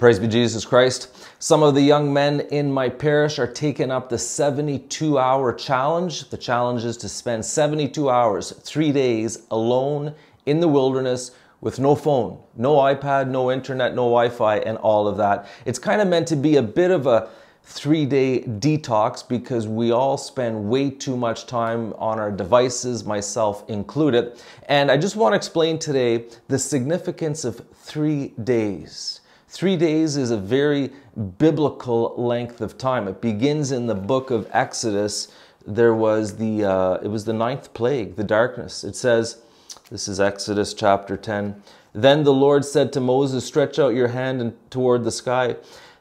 Praise be Jesus Christ. Some of the young men in my parish are taking up the 72-hour challenge. The challenge is to spend 72 hours, 3 days, alone in the wilderness with no phone, no iPad, no internet, no Wi-Fi, and all of that. It's kind of meant to be a bit of a 3-day detox because we all spend way too much time on our devices, myself included. And I just want to explain today the significance of 3 days. 3 days is a very biblical length of time. It begins in the book of Exodus. It was the 9th plague, the darkness. It says, this is Exodus chapter 10. Then the Lord said to Moses, stretch out your hand toward the sky,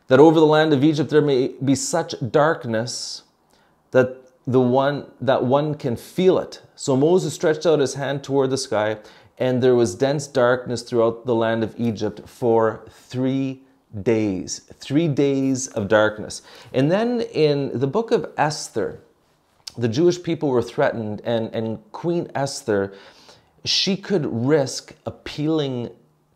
that over the land of Egypt there may be such darkness that one can feel it. So Moses stretched out his hand toward the sky, and there was dense darkness throughout the land of Egypt for 3 days. 3 days of darkness. And then in the book of Esther, the Jewish people were threatened, and Queen Esther, she could risk appealing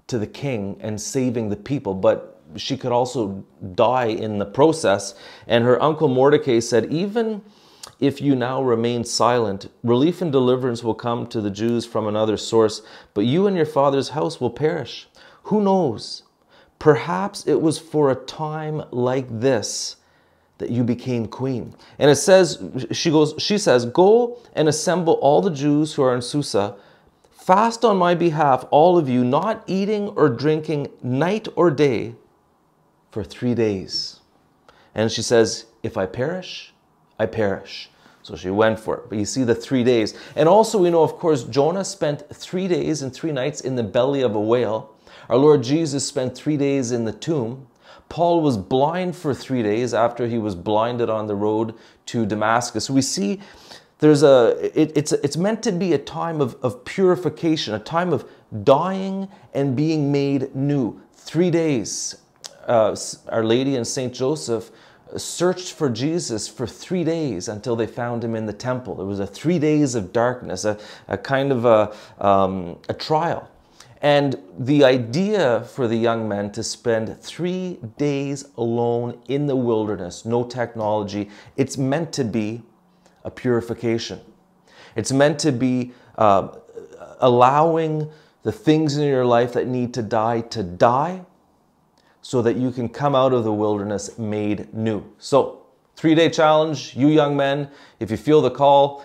to the king and saving the people, but she could also die in the process. And her uncle Mordecai said, even if you now remain silent, relief and deliverance will come to the Jews from another source, but you and your father's house will perish. Who knows? Perhaps it was for a time like this that you became queen. And it says, she says, go and assemble all the Jews who are in Susa. Fast on my behalf, all of you, not eating or drinking night or day for 3 days. And she says, if I perish, I perish. So she went for it. But you see the 3 days. And also we know, of course, Jonah spent 3 days and 3 nights in the belly of a whale. Our Lord Jesus spent 3 days in the tomb. Paul was blind for 3 days after he was blinded on the road to Damascus. We see it's meant to be a time of purification, a time of dying and being made new. 3 days. Our Lady and Saint Joseph searched for Jesus for 3 days until they found him in the temple. There was a 3 days of darkness, a kind of a trial. And the idea for the young men to spend 3 days alone in the wilderness, no technology, it's meant to be a purification. It's meant to be allowing the things in your life that need to die, so that you can come out of the wilderness made new. So, 3-day challenge, you young men, if you feel the call,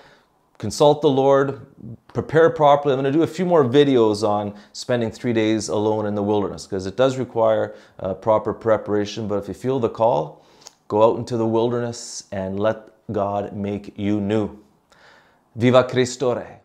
consult the Lord, prepare properly. I'm going to do a few more videos on spending 3 days alone in the wilderness, because it does require proper preparation. But if you feel the call, go out into the wilderness and let God make you new. Viva Cristo Re.